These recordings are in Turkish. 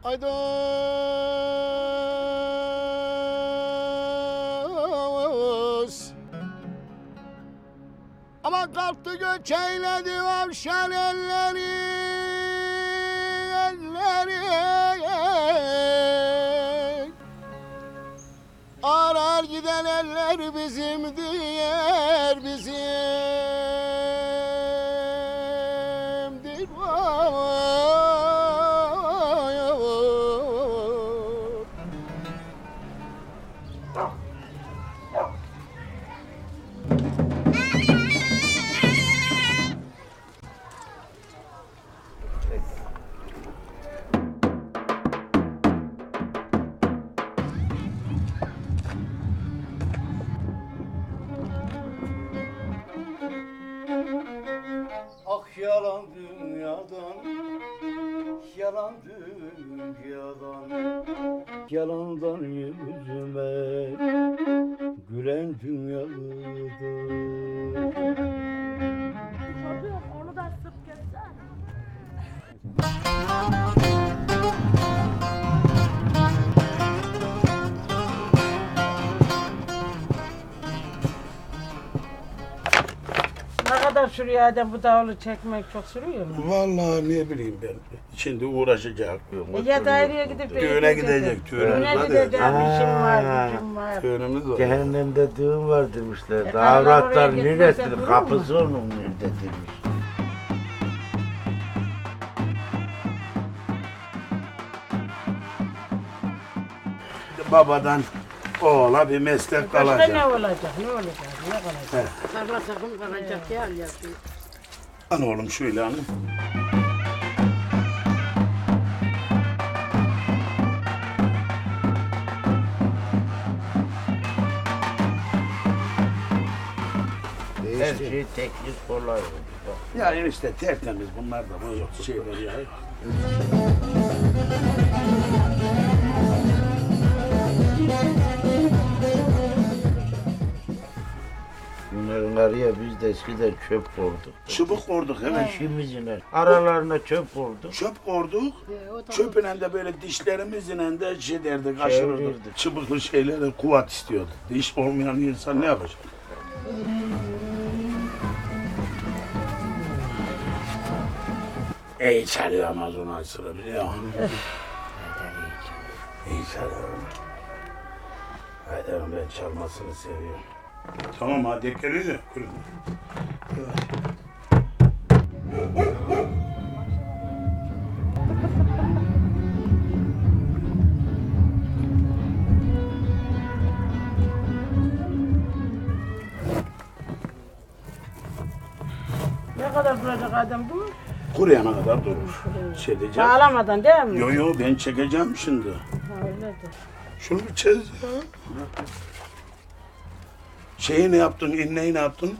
Aydos. Ama kalktı göç eyledi avşar elleri. Arar giden eller bizim diğer bizimdir. Yalan dünyadan, yalan dünyadan, yalandan yüzüme gülen dünyalıdır. Çocuk onu da sık göster. Ne kadar sürüyor adam bu davulu çekmek çok sürüyor mu? Vallahi ne bileyim ben. Şimdi uğraşacak. Ya daireye gidip Düğüne gidecek. Düğüne gideceğim, işim var, gücüm var. Düğünümüz var. Cehennemde düğün var demişler. karılar Avratlar oraya gitmese nerededir? durur mu? Kapısı onun nerede demiş. Babadan oğula bir meslek Başka kalacak. ne olacak, ne olacak, ne kalacak? Tarla takım kalacak ya. Lan oğlum şöyle hanım. Her şey teknik kolay oldu. Ya işte tertemiz bunlar da bu yok şeyler ya. Bunların araya biz de eskiden çöp koyduk. Çubuk korduk hemen. İşimizle. Aralarına çöp koyduk. Çöp korduk. Çöpüne de böyle dişlerimizle de şey derdik, aşırırdık. Çevirirdik. Çubuklu şeylere kuvvet istiyordu. Diş olmayan insan ne yapacak? İyi çalıyor Amazon sıra biliyor musun? İyi çalıyor. Haydi ben çalmasını seviyorum. Tamam hadi geliyor. Ne kadar duracak adam bu? Kuruyana kadar durur. Şey diyeceğim. Bağlamadan değil mi? Yo yo ben çekeceğim şimdi. Öyledir. Şunu bir çöz. Şeyi ne yaptın, inneyi ne yaptın?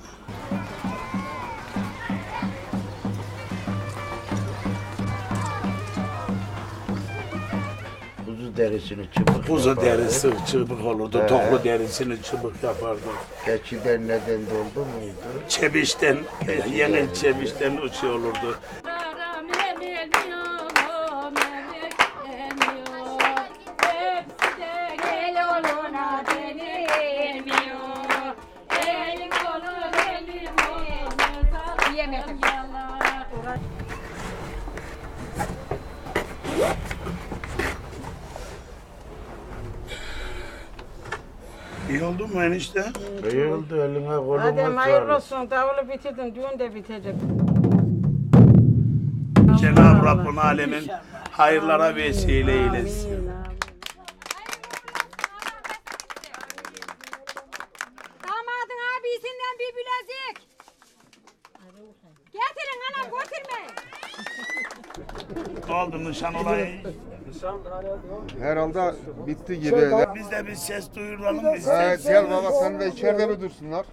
Kuzu derisini çıbık Kuzu yapardık. derisi çubuk olurdu, toklu derisini çubuk yapardı. Keçiden neden doldu muydu? Çebişten, yeni çebişten şey olurdu. İyi oldu mu enişte? İyi oldu eline koluna Adem hayırlı sağlık. olsun. Davulu bitirdin, düğün de bitecek. Cenab-ı Rabbim alemin hayırlara vesile eylesin. Amin, amin. Damadın abisinden bir bilezik. Getirin anam götürmeyin. Ne oldu nişan olayı? Herhalde bitti gibi. Biz de bir ses duyuralım biz. Gel baba sen de içeride mi dursunlar?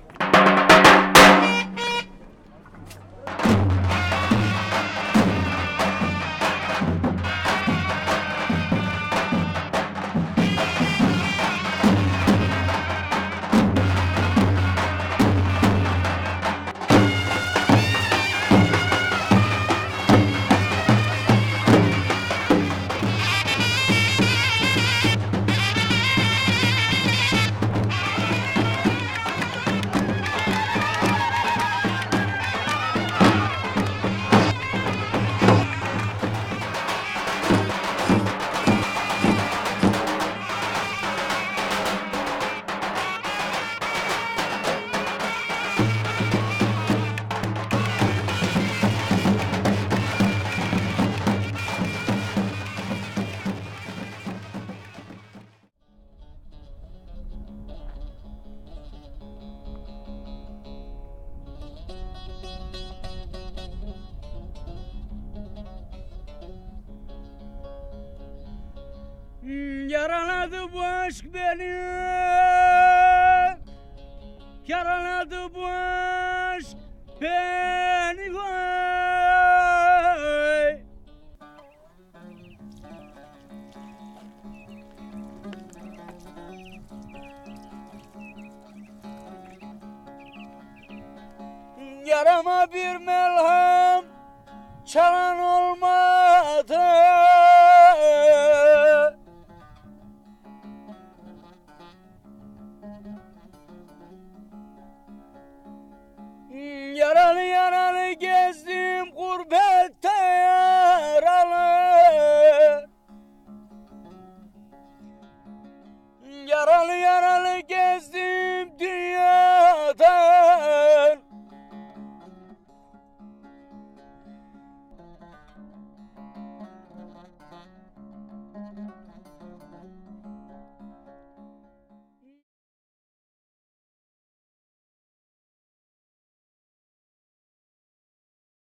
Yaraladı bu aşk beni. Yaraladı bu aşk beni. Vay. Yarama bir melhem çalan